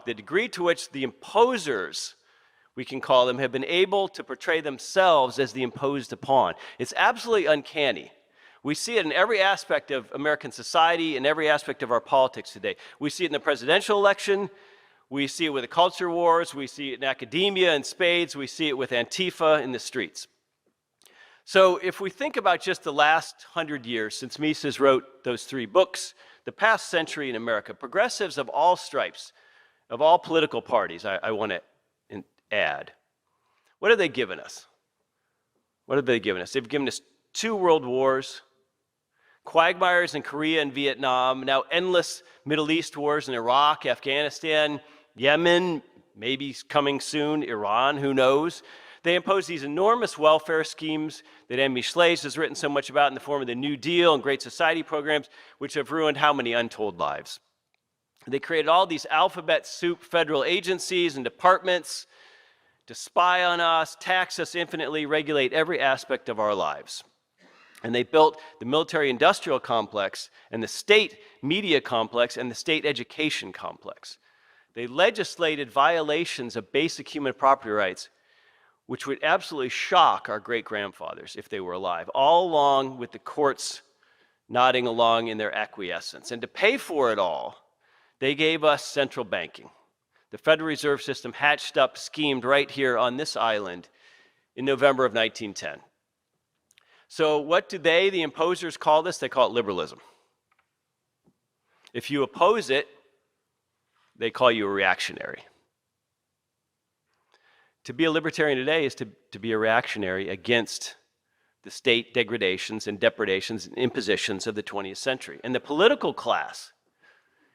the degree to which the imposers, we can call them, have been able to portray themselves as the imposed upon. It's absolutely uncanny. We see it in every aspect of American society, in every aspect of our politics today. We see it in the presidential election, we see it with the culture wars, we see it in academia in spades, we see it with Antifa in the streets. So if we think about just the last 100 years since Mises wrote those 3 books, the past century in America, progressives of all stripes, of all political parties, I want to add, what have they given us? What have they given us? They've given us 2 world wars, quagmires in Korea and Vietnam, now endless Middle East wars in Iraq, Afghanistan, Yemen, maybe coming soon, Iran, who knows? They impose these enormous welfare schemes that Anne Michelet has written so much about in the form of the New Deal and Great Society programs, which have ruined how many untold lives? They created all these alphabet soup federal agencies and departments to spy on us, tax us infinitely, regulate every aspect of our lives. And they built the military-industrial complex and the state media complex and the state education complex. They legislated violations of basic human property rights, which would absolutely shock our great-grandfathers if they were alive, all along with the courts nodding along in their acquiescence. And to pay for it all, they gave us central banking. The Federal Reserve System hatched up, schemed right here on this island in November of 1910. So what do they, the imposers, call this? They call it liberalism. If you oppose it, they call you a reactionary. To be a libertarian today is to be a reactionary against the state degradations and depredations and impositions of the 20th century. And the political class,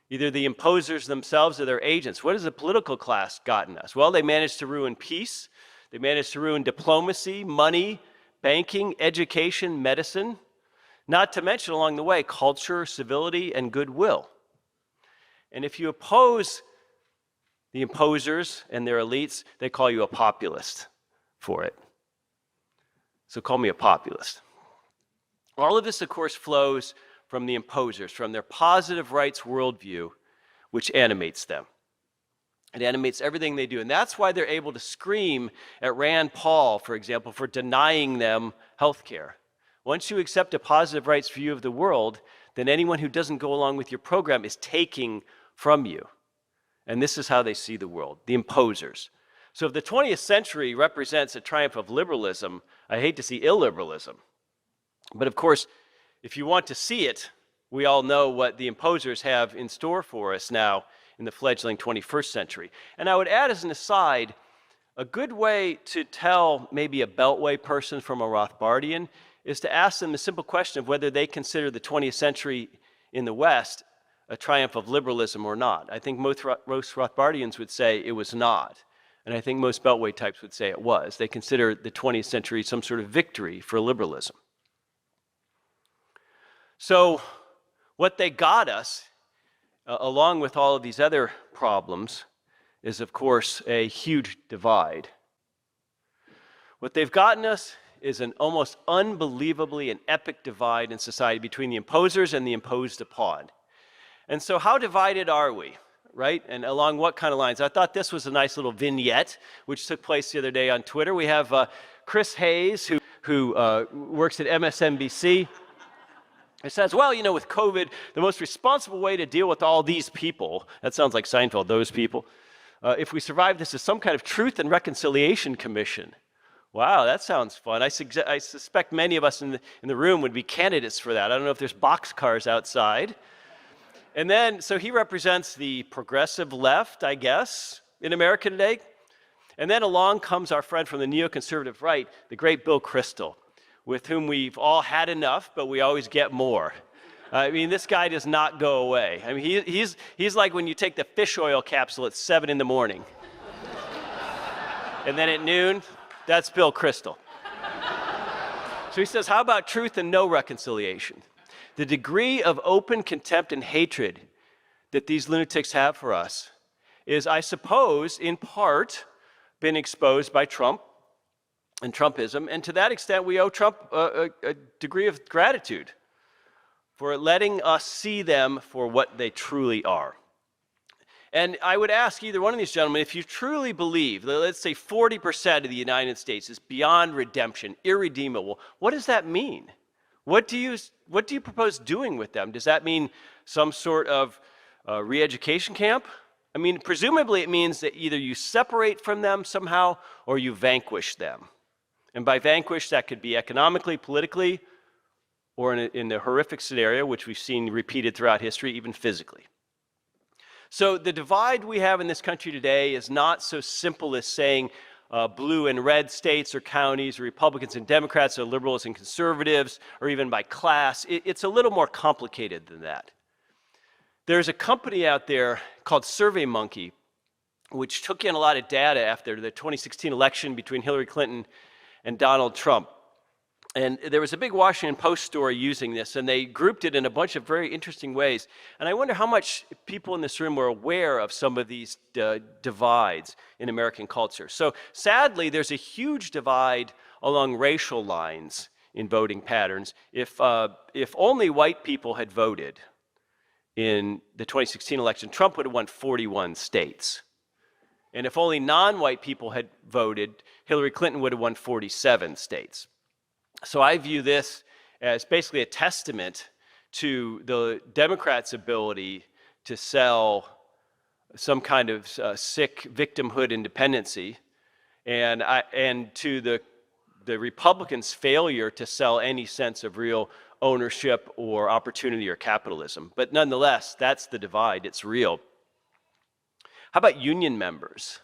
either the imposers themselves or their agents, what has the political class gotten us? Well, they managed to ruin peace. They managed to ruin diplomacy, money, banking, education, medicine, not to mention along the way culture, civility, and goodwill. And if you oppose the imposers and their elites, they call you a populist for it. So call me a populist. All of this, of course, flows from the imposers, from their positive rights worldview, which animates them. It animates everything they do. And that's why they're able to scream at Rand Paul, for example, for denying them health care. Once you accept a positive rights view of the world, then anyone who doesn't go along with your program is taking from you. And this is how they see the world, the imposers. So if the 20th century represents a triumph of liberalism, I hate to see illiberalism. But of course, if you want to see it, we all know what the imposers have in store for us now in the fledgling 21st century. And I would add as an aside, a good way to tell maybe a Beltway person from a Rothbardian is to ask them the simple question of whether they consider the 20th century in the West a triumph of liberalism or not. I think most Rothbardians would say it was not. And I think most Beltway types would say it was. They consider the 20th century some sort of victory for liberalism. So what they got us, along with all of these other problems, is of course a huge divide. What they've gotten us is an almost unbelievably an epic divide in society between the imposers and the imposed upon. And so how divided are we, right? And along what kind of lines? I thought this was a nice little vignette, which took place the other day on Twitter. We have Chris Hayes, who works at MSNBC. It says, well, you know, with COVID, the most responsible way to deal with all these people, that sounds like Seinfeld, those people, if we survive this is some kind of Truth and Reconciliation Commission. Wow, that sounds fun. I suspect many of us in the room would be candidates for that. I don't know if there's boxcars outside. And then, so he represents the progressive left, I guess, in America today. And then along comes our friend from the neoconservative right, the great Bill Kristol, with whom we've all had enough, but we always get more. I mean, this guy does not go away. I mean, he's like when you take the fish oil capsule at 7 in the morning. And then at noon, that's Bill Kristol. So he says, how about truth and no reconciliation? The degree of open contempt and hatred that these lunatics have for us is, I suppose, in part been exposed by Trump and Trumpism, and to that extent we owe Trump a degree of gratitude for letting us see them for what they truly are. And I would ask either one of these gentlemen, if you truly believe that, let's say 40% of the United States is beyond redemption, irredeemable, what does that mean? What do you propose doing with them? Does that mean some sort of re-education camp? I mean, presumably it means that either you separate from them somehow or you vanquish them. And by vanquish, that could be economically, politically, or in the horrific scenario, which we've seen repeated throughout history, even physically. So the divide we have in this country today is not so simple as saying blue and red states or counties, or Republicans and Democrats, or liberals and conservatives, or even by class. It's a little more complicated than that. There's a company out there called SurveyMonkey, which took in a lot of data after the 2016 election between Hillary Clinton and Donald Trump. And there was a big Washington Post story using this, and they grouped it in a bunch of very interesting ways. And I wonder how much people in this room were aware of some of these divides in American culture. So sadly, there's a huge divide along racial lines in voting patterns. If only white people had voted in the 2016 election, Trump would have won 41 states. And if only non-white people had voted, Hillary Clinton would have won 47 states. So I view this as basically a testament to the Democrats' ability to sell some kind of sick victimhood independency, and to the Republicans' failure to sell any sense of real ownership or opportunity or capitalism. But nonetheless, that's the divide. It's real. How about union members?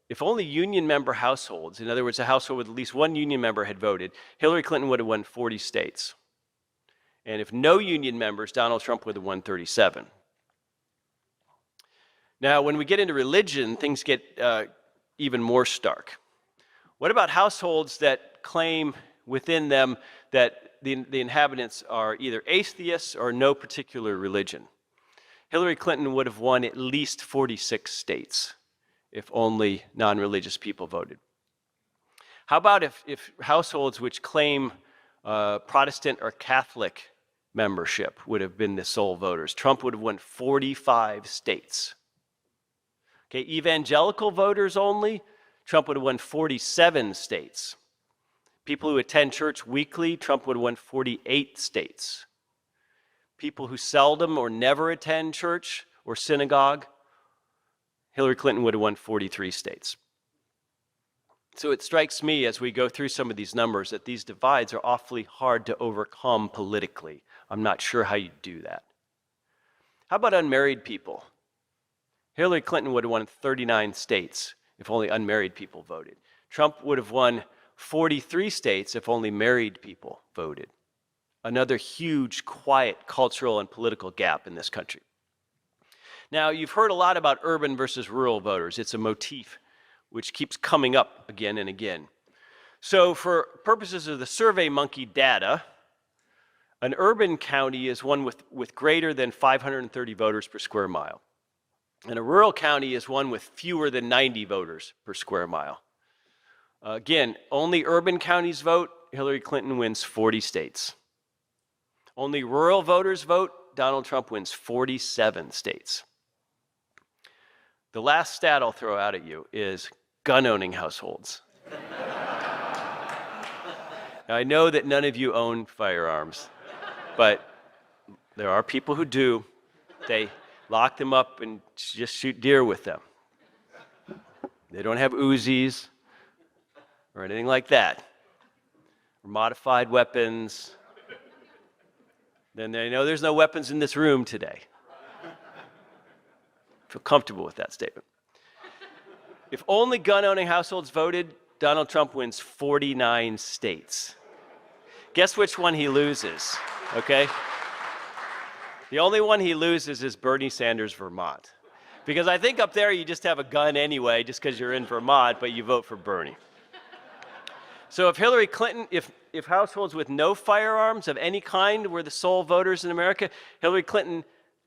If only union member households, in other words, a household with at least one union member had voted, Hillary Clinton would have won 40 states. And if no union members, Donald Trump would have won 37. Now, when we get into religion, things get even more stark. What about households that claim within them that the inhabitants are either atheists or no particular religion? Hillary Clinton would have won at least 46 states if only non-religious people voted. How about if households which claim Protestant or Catholic membership would have been the sole voters? Trump would have won 45 states. Okay, evangelical voters only, Trump would have won 47 states. People who attend church weekly, Trump would have won 48 states. People who seldom or never attend church or synagogue, Hillary Clinton would have won 43 states. So it strikes me as we go through some of these numbers that these divides are awfully hard to overcome politically. I'm not sure how you do that. How about unmarried people? Hillary Clinton would have won 39 states if only unmarried people voted. Trump would have won 43 states if only married people voted. Another huge, quiet cultural and political gap in this country. Now, you've heard a lot about urban versus rural voters. It's a motif which keeps coming up again and again. So for purposes of the SurveyMonkey data, an urban county is one with greater than 530 voters per square mile. And a rural county is one with fewer than 90 voters per square mile. Again, only urban counties vote, Hillary Clinton wins 40 states. Only rural voters vote, Donald Trump wins 47 states. The last stat I'll throw out at you is gun-owning households. Now, I know that none of you own firearms, but there are people who do. They lock them up and just shoot deer with them. They don't have Uzis or anything like that, or modified weapons. Then they know there's no weapons in this room today. Feel comfortable with that statement. If only gun-owning households voted, Donald Trump wins 49 states. Guess which one he loses, okay? The only one he loses is Bernie Sanders, Vermont. Because I think up there you just have a gun anyway, just because you're in Vermont, but you vote for Bernie. So if Hillary Clinton, if households with no firearms of any kind were the sole voters in America, Hillary Clinton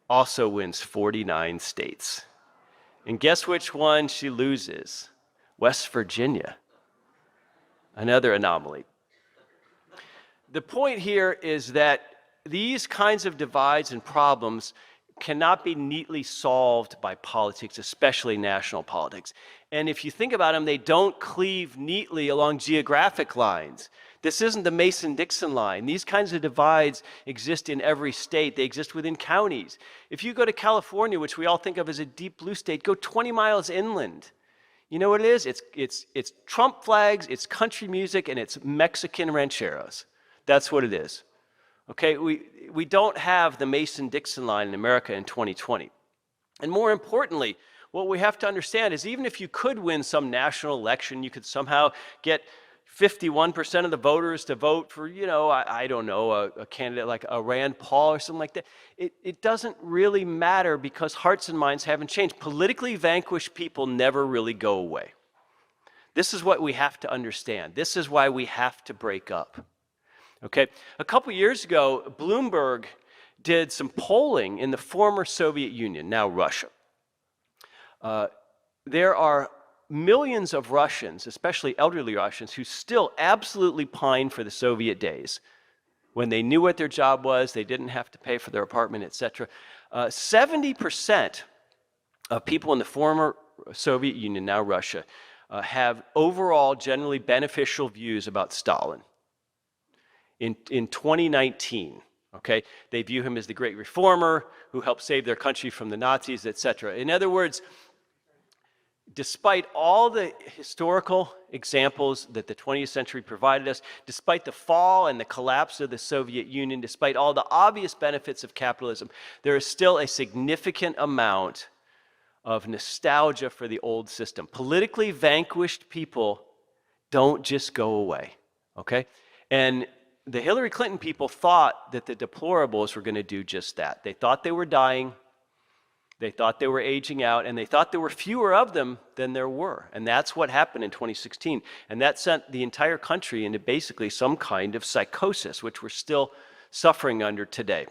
also wins 49 states. And guess which one she loses? West Virginia. Another anomaly. The point here is that these kinds of divides and problems cannot be neatly solved by politics, especially national politics. And if you think about them, they don't cleave neatly along geographic lines. This isn't the Mason-Dixon line. These kinds of divides exist in every state. They exist within counties. If you go to California, which we all think of as a deep blue state, go 20 miles inland. You know what it is? It's Trump flags, it's country music, and it's Mexican rancheros. That's what it is. Okay, we don't have the Mason-Dixon line in America in 2020. And more importantly, what we have to understand is even if you could win some national election, you could somehow get 51% of the voters to vote for, I don't know, a candidate like a Rand Paul or something like that. It doesn't really matter because hearts and minds haven't changed. Politically vanquished people never really go away. This is what we have to understand. This is why we have to break up. Okay, a couple years ago, Bloomberg did some polling in the former Soviet Union, now Russia. There are millions of Russians, especially elderly Russians, who still absolutely pine for the Soviet days, when they knew what their job was, they didn't have to pay for their apartment, etc. 70% of people in the former Soviet Union, now Russia, have overall generally beneficial views about Stalin. In 2019, okay, they view him as the great reformer who helped save their country from the Nazis, etc. In other words, despite all the historical examples that the 20th century provided us, despite the fall and the collapse of the Soviet Union, despite all the obvious benefits of capitalism, there is still a significant amount of nostalgia for the old system. Politically vanquished people don't just go away, okay? And the Hillary Clinton people thought that the deplorables were going to do just that. They thought they were dying, they thought they were aging out, and they thought there were fewer of them than there were. And that's what happened in 2016. And that sent the entire country into basically some kind of psychosis, which we're still suffering under today.